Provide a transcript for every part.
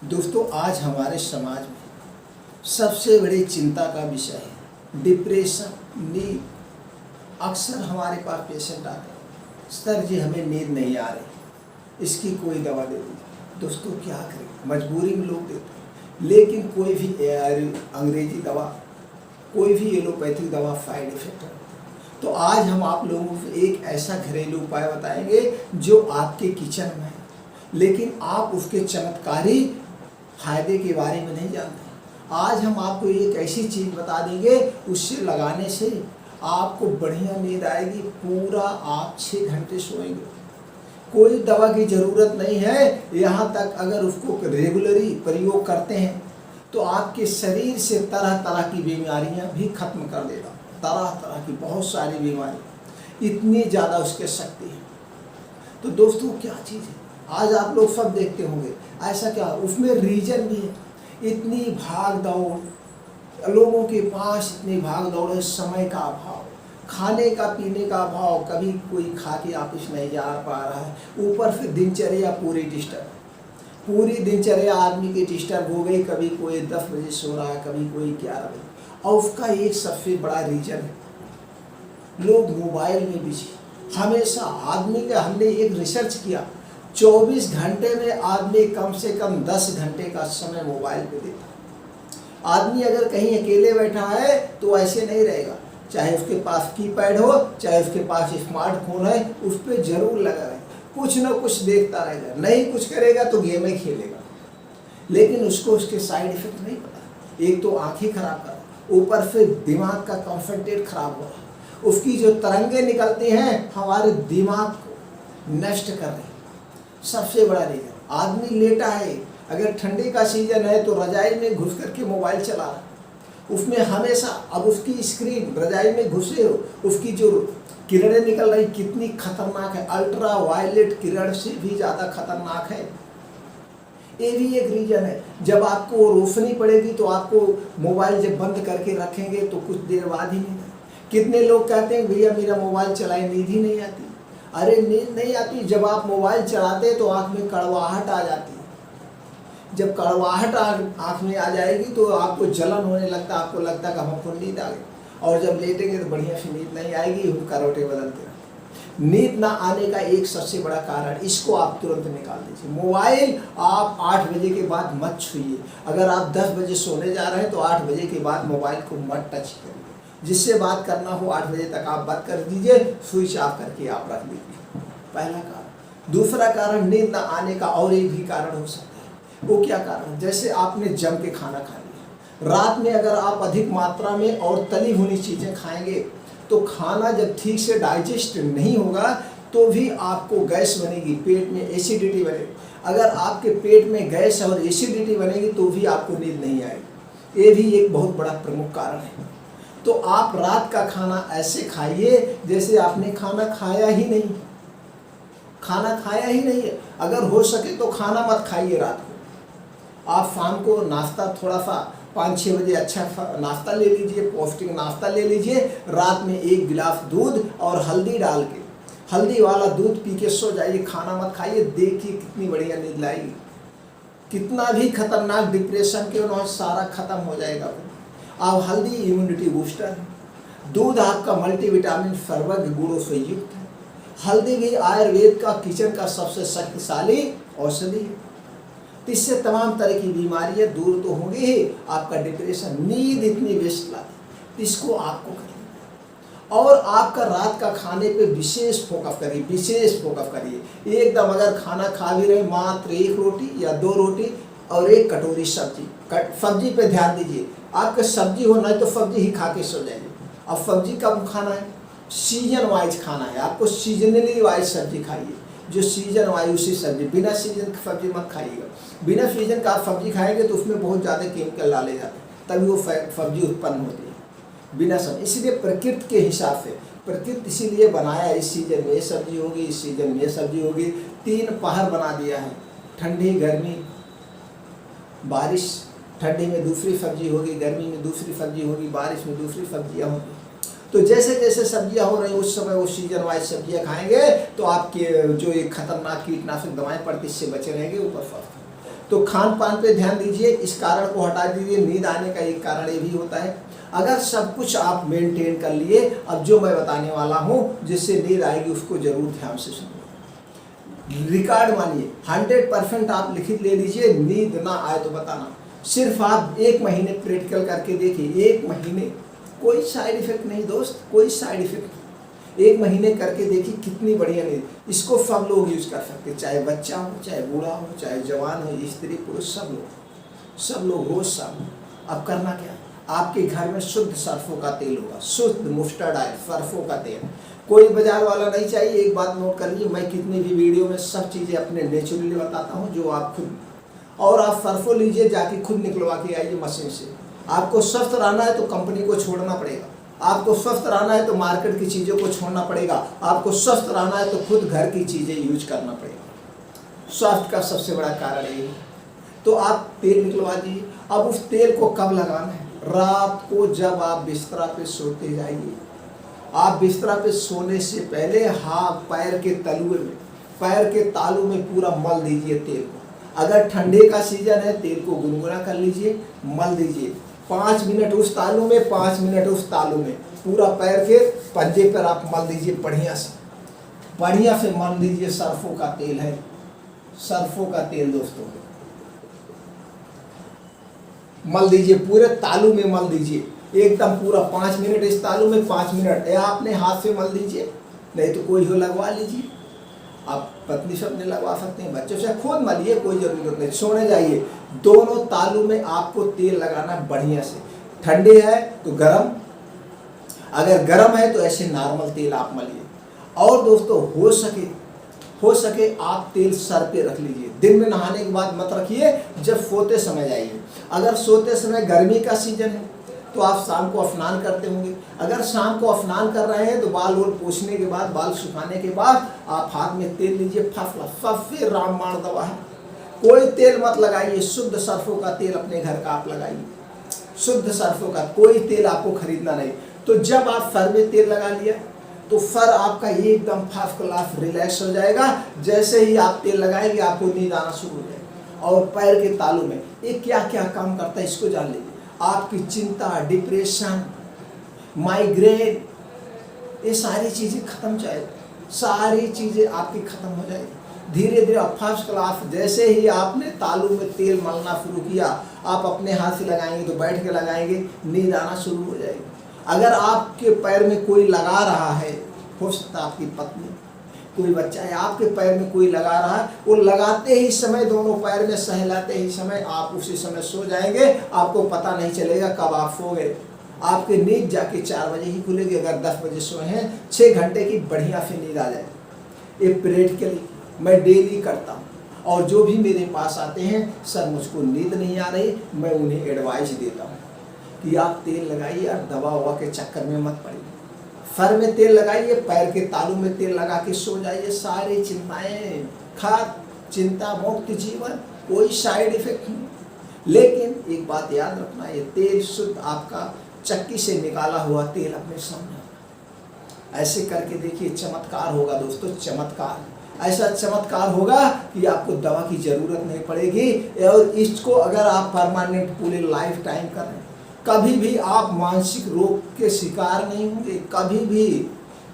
दोस्तों, आज हमारे समाज में सबसे बड़ी चिंता का विषय है डिप्रेशन, नींद। अक्सर हमारे पास पेशेंट आते हैं, सर जी हमें नींद नहीं आ रही, इसकी कोई दवा दे दीजिए। दोस्तों क्या करें, मजबूरी में लोग देते हैं, लेकिन कोई भी अंग्रेजी दवा, कोई भी एलोपैथिक दवा साइड इफेक्ट है। तो आज हम आप लोगों को एक ऐसा घरेलू उपाय बताएंगे जो आपके किचन में है, लेकिन आप उसके चमत्कारी फायदे के बारे में नहीं जानते। आज हम आपको एक ऐसी चीज़ बता देंगे, उससे लगाने से आपको बढ़िया नींद आएगी, पूरा आप 6 घंटे सोएंगे। कोई दवा की ज़रूरत नहीं है, यहाँ तक अगर उसको रेगुलरी प्रयोग करते हैं तो आपके शरीर से तरह तरह की बीमारियाँ भी खत्म कर देगा। तरह तरह की बहुत सारी बीमारी, इतनी ज़्यादा उसके शक्ति है। तो दोस्तों क्या चीज़ है, आज आप लोग सब देखते होंगे, ऐसा क्या उसमें रीजन भी है। इतनी भाग दौड़, लोगों के पास इतनी भाग दौड़ है, समय का अभाव, खाने का पीने का अभाव, कभी कोई खा के ऑफिस नहीं जा पा रहा है, ऊपर से दिनचर्या पूरी डिस्टर्ब, पूरी दिनचर्या आदमी की डिस्टर्ब हो गई। कभी कोई 10 बजे सो रहा है, कभी कोई 11 बजे। और उसका एक सबसे बड़ा रीजन है, लोग मोबाइल में बिजी हमेशा। आदमी का हमने एक रिसर्च किया, 24 घंटे में आदमी कम से कम 10 घंटे का समय मोबाइल पे देता। आदमी अगर कहीं अकेले बैठा है तो ऐसे नहीं रहेगा, चाहे उसके पास कीपैड हो, चाहे उसके पास स्मार्टफोन है, उस पर जरूर लगा रहे, कुछ ना कुछ देखता रहेगा। नहीं कुछ करेगा तो गेम ही खेलेगा, लेकिन उसको उसके साइड इफेक्ट नहीं पता। एक तो आंखें खराब कर, ऊपर से दिमाग का कॉन्सेंट्रेट खराब हो रहा, उसकी जो तरंगे निकलती हैं हमारे दिमाग को नष्ट कर रही। सबसे बड़ा रीजन, आदमी लेटा है, अगर ठंडी का सीजन है तो रजाई में घुस करके मोबाइल चला रहा, उसमें हमेशा। अब उसकी स्क्रीन, रजाई में घुसे हो, उसकी जो किरणें निकल रही कितनी खतरनाक है, अल्ट्रा वायलेट किरण से भी ज़्यादा खतरनाक है। ये भी एक रीजन है। जब आपको रोशनी पड़ेगी तो आपको मोबाइल जब बंद करके रखेंगे तो कुछ देर बाद ही नहीं। कितने लोग कहते हैं भैया मेरा मोबाइल चलाए, नींद ही नहीं आती। अरे नींद नहीं आती, जब आप मोबाइल चलाते तो आँख में कड़वाहट आ जाती है। जब कड़वाहट आँख में आ जाएगी तो आपको जलन होने लगता, आपको लगता कि हमको नींद आ गई। और जब लेटेंगे तो बढ़िया से नींद नहीं आएगी, करवटें बदलते रहते। नींद ना आने का एक सबसे बड़ा कारण, इसको आप तुरंत निकाल दीजिए। मोबाइल आप 8 बजे के बाद मत छूइए। अगर आप 10 बजे सोने जा रहे हैं तो 8 बजे के बाद मोबाइल को मत टच करिए। जिससे बात करना हो 8 बजे तक आप बात कर दीजिए, स्विच ऑफ करके आप रख दीजिए। पहला कारण। दूसरा कारण, नींद ना आने का और एक भी कारण हो सकता है। वो क्या कारण, जैसे आपने जम के खाना खा लिया, रात में अगर आप अधिक मात्रा में और तली हुई चीज़ें खाएंगे तो खाना जब ठीक से डाइजेस्ट नहीं होगा तो भी आपको गैस बनेगी, पेट में एसिडिटी बनेगी। अगर आपके पेट में गैस और एसिडिटी बनेगी तो भी आपको नींद नहीं आएगी। ये भी एक बहुत बड़ा प्रमुख कारण है। तो आप रात का खाना ऐसे खाइए जैसे आपने खाना खाया ही नहीं, खाना खाया ही नहीं है। अगर हो सके तो खाना मत खाइए रात को। आप शाम को नाश्ता थोड़ा सा 5-6 बजे अच्छा नाश्ता ले लीजिए, पौष्टिक नाश्ता ले लीजिए। रात में 1 गिलास दूध और हल्दी डाल के, हल्दी वाला दूध पी के सो जाइए, खाना मत खाइए। देखिए कितनी बढ़िया नींद लाएगी। कितना भी खतरनाक डिप्रेशन के उन्होंने सारा खत्म हो जाएगा। अब हल्दी इम्यूनिटी बूस्टर है, दूध आपका मल्टीविटामिन सर्वज्ञ गुणों से युक्त है। हल्दी भी आयुर्वेद का किचन का सबसे शक्तिशाली औषधि है। इससे तमाम तरह की बीमारियां दूर तो होंगी ही। आपका डिप्रेशन, नींद इतनी बेस्ट लाती, इसको आपको करना। और आपका रात का खाने पे विशेष फोकस करिए, विशेष फोकस करिए। एकदम अगर खाना खा भी रहे, मात्र 1 रोटी या 2 रोटी और 1 कटोरी सब्जी, सब्जी पे ध्यान दीजिए। आपका सब्जी हो, नहीं तो सब्जी ही खा के सो जाइए। अब सब्जी कब खाना है, सीजन वाइज खाना है आपको। सीजनली वाइज सब्जी खाइए, जो सीजन वाइज उसी सब्जी। बिना सीजन की सब्जी मत खाइएगा। बिना सीजन का आप सब्जी खाएंगे तो उसमें बहुत ज़्यादा केमिकल डाले जाते हैं, तभी वो सब्जी उत्पन्न होती है बिना सब्जी। इसलिए प्रकृति के हिसाब से, प्रकृति इसीलिए बनाया, इस सीजन में ये सब्जी होगी, इस सीजन में ये सब्जी होगी। 3 पहर बना दिया है, ठंडी, गर्मी, बारिश। ठंडी में दूसरी सब्जी होगी, गर्मी में दूसरी सब्जी होगी, बारिश में दूसरी सब्जियाँ होंगी। तो जैसे जैसे सब्जियां हो रही उस समय वो सीजन वाइज सब्जियां खाएंगे तो आपके जो एक खतरनाक कीटनाशक दवाएं पड़ती इससे बचे रहेंगे, ऊपर स्वस्थ। तो खान पान पे ध्यान दीजिए, इस कारण को हटा दीजिए। नींद आने का एक कारण ये भी होता है। अगर सब कुछ आप मेंटेन कर लिए, अब जो मैं बताने वाला हूँ जिससे नींद आएगी उसको जरूर ध्यान से सुनिए। रिकॉर्ड मानिए, 100% आप लिखित ले लीजिए, नींद ना आए तो बताना। सिर्फ आप 1 महीने प्रैक्टिकल करके देखिए, 1 महीने, कोई साइड इफेक्ट नहीं दोस्त, कोई साइड इफेक्ट। 1 महीने करके देखिए कितनी बढ़िया नींद। इसको सब लोग यूज कर सकते, चाहे बच्चा हो, चाहे बूढ़ा हो, चाहे जवान हो, स्त्री पुरुष, सब लोग रोज शाम। अब करना क्या है, आपके घर में शुद्ध सरसों का तेल होगा, शुद्ध मस्टर्ड ऑयल, सरसों का तेल, कोई बाजार वाला नहीं चाहिए। एक बात नोट कर लीजिए, मैं कितनी भी वीडियो में सब चीज़ें अपने नेचुरली बताता हूँ, जो आप खुद, और आप सरसों लीजिए, जाके खुद निकलवा के आइए मशीन से। आपको स्वस्थ रहना है तो कंपनी को छोड़ना पड़ेगा, आपको स्वस्थ रहना है तो मार्केट की चीज़ों को छोड़ना पड़ेगा, आपको स्वस्थ रहना है तो खुद घर की चीज़ें यूज करना पड़ेगा। स्वास्थ्य का सबसे बड़ा कारण ये है। तो आप तेल निकलवा दीजिए। अब उस तेल को कब लगाना है, रात को जब आप बिस्तरा पे सोते जाइए। आप बिस्तरा पे सोने से पहले हाथ पैर के तलुए में, पैर के तालू में पूरा मल दीजिए तेल को। अगर ठंडे का सीजन है, तेल को गुनगुना कर लीजिए, मल दीजिए। 5 मिनट उस तालू में, 5 मिनट उस तालू में, पूरा पैर के पंजे पर आप मल दीजिए, बढ़िया से मल दीजिए। सरसों का तेल है, सरसों का तेल दोस्तों, मल दीजिए, पूरे तालू में मल दीजिए एकदम पूरा। 5 मिनट इस तालू में, 5 मिनट या आपने हाथ से मल दीजिए, नहीं तो कोई हो लगवा लीजिए। आप पत्नी से अपने लगवा सकते हैं, बच्चों से खुद मलिए, कोई जरूरत नहीं। सोने जाइए, दोनों तालू में आपको तेल लगाना बढ़िया से। ठंडे है तो गरम, अगर गरम है तो ऐसे नॉर्मल तेल आप मलिए। और दोस्तों हो सके आप तेल सर पे रख लीजिए। दिन में नहाने के बाद मत रखिए, जब सोते समय जाइए। अगर सोते समय गर्मी का सीजन है तो आप शाम को स्नान करते होंगे, अगर शाम को स्नान कर रहे हैं तो बाल वोल पोंछने के बाद, बाल सुखाने के बाद आप हाथ में तेल लीजिए, फसला सबसे रामबाण दवा है। कोई तेल मत लगाइए, शुद्ध सरसों का तेल अपने घर का आप लगाइए, शुद्ध सरसों का, कोई तेल आपको खरीदना नहीं। तो जब आप सर में तेल लगा लिया तो सर आपका एकदम फर्स्ट क्लास रिलैक्स हो जाएगा। जैसे ही आप तेल लगाएंगे आपको नींद आना शुरू हो जाएगा। और पैर के तालू में ये क्या क्या काम करता है इसको जान लीजिए। आपकी चिंता, डिप्रेशन, माइग्रेन, ये सारी चीज़ें खत्म जाएगी, सारी चीज़ें आपकी खत्म हो जाएगी धीरे धीरे। फर्स्ट क्लास, जैसे ही आपने तालू में तेल मलना शुरू किया, आप अपने हाथ से लगाएंगे तो बैठ के लगाएंगे, नींद आना शुरू हो जाएगी। अगर आपके पैर में कोई लगा रहा है, हो सकता है आपकी पत्नी, कोई बच्चा है, आपके पैर में कोई लगा रहा है, वो लगाते ही समय, दोनों पैर में सहलाते ही समय आप उसी समय सो जाएंगे, आपको पता नहीं चलेगा कब आप सो गए। आपकी नींद जाके 4 बजे ही खुलेगी। अगर 10 बजे सोए हैं, 6 घंटे की बढ़िया से नींद आ जाएगी। ये प्रैक्टिकली मैं डेली करता हूँ, और जो भी मेरे पास आते हैं, सर मुझको नींद नहीं आ रही, मैं उन्हें एडवाइस देता हूँ कि आप तेल लगाइए और दवा ववा के चक्कर में मत पड़िए। सर में तेल लगाइए, पैर के तालू में तेल लगा के सो जाइए। सारी चिंताएं खत्म, चिंता मुक्त जीवन, कोई साइड इफेक्ट नहीं। लेकिन एक बात याद रखना, ये तेल शुद्ध आपका चक्की से निकाला हुआ तेल अपने सामने। ऐसे करके देखिए, चमत्कार होगा दोस्तों, चमत्कार। ऐसा चमत्कार होगा कि आपको दवा की जरूरत नहीं पड़ेगी। और इसको अगर आप परमानेंट पूरे लाइफ टाइम कर रहे हैं, कभी भी आप मानसिक रोग के शिकार नहीं होंगे,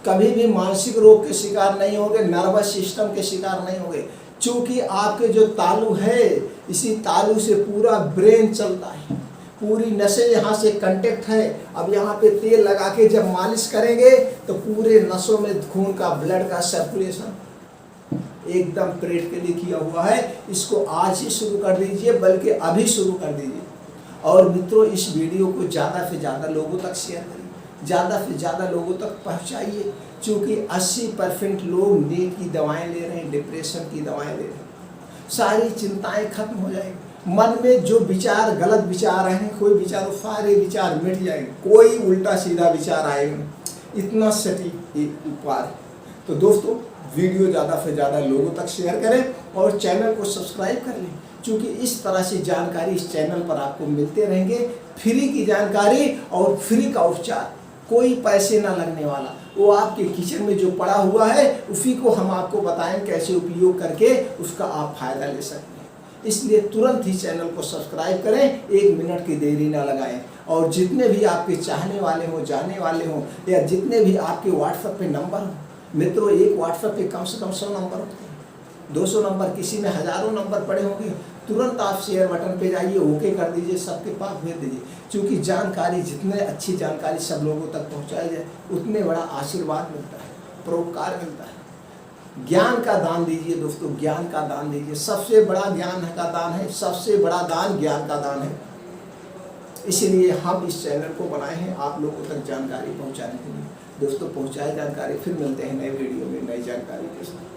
कभी भी मानसिक रोग के शिकार नहीं होंगे, नर्वस सिस्टम के शिकार नहीं होंगे। क्योंकि आपके जो तालू है, इसी तालू से पूरा ब्रेन चलता है, पूरी नसें यहाँ से कांटेक्ट है। अब यहाँ पे तेल लगा के जब मालिश करेंगे तो पूरे नसों में खून का, ब्लड का सर्कुलेशन एकदम प्रैक्टिकली किया हुआ है। इसको आज ही शुरू कर दीजिए, बल्कि अभी शुरू कर दीजिए। और मित्रों, इस वीडियो को ज़्यादा से ज़्यादा लोगों तक शेयर करिए, ज़्यादा से ज़्यादा लोगों तक पहुँचाइए। क्योंकि 80% लोग नींद की दवाएं ले रहे हैं, डिप्रेशन की दवाएं ले रहे हैं, सारी चिंताएं खत्म हो जाएगी। मन में जो विचार, गलत विचार आए हैं, कोई विचार, सारे विचार मिट जाएंगे, कोई उल्टा सीधा विचार आएगा। इतना सटीक उपाय। तो दोस्तों, वीडियो ज़्यादा से ज़्यादा लोगों तक शेयर करें और चैनल को सब्सक्राइब कर लें, क्योंकि इस तरह से जानकारी इस चैनल पर आपको मिलते रहेंगे। फ्री की जानकारी और फ्री का उपचार, कोई पैसे ना लगने वाला, वो आपके किचन में जो पड़ा हुआ है उसी को हम आपको बताएं कैसे उपयोग करके उसका आप फायदा ले सकते हैं। इसलिए तुरंत ही चैनल को सब्सक्राइब करें, 1 मिनट की देरी ना लगाएं। और जितने भी आपके चाहने वाले हों, जाने वाले हों, या जितने भी आपके व्हाट्सएप पे नंबर हों, मित्रों एक व्हाट्सएप पे कम से कम 100 नंबर होते हैं, 200 नंबर, किसी में हज़ारों नंबर पड़े होंगे। तुरंत आप शेयर बटन पे जाइए, ओके कर दीजिए, सबके पास भेज दीजिए। क्योंकि जानकारी, जितने अच्छी जानकारी सब लोगों तक पहुँचाई जाए, उतने बड़ा आशीर्वाद मिलता है, परोपकार मिलता है। ज्ञान का दान दीजिए दोस्तों, ज्ञान का दान दीजिए। सबसे बड़ा ज्ञान का दान है, सबसे बड़ा दान ज्ञान का दान है। इसलिए हम इस चैनल को बनाए हैं आप लोगों तक जानकारी पहुंचाने के लिए। दोस्तों पहुंचाए जानकारी, फिर मिलते हैं नए वीडियो में नई जानकारी के साथ।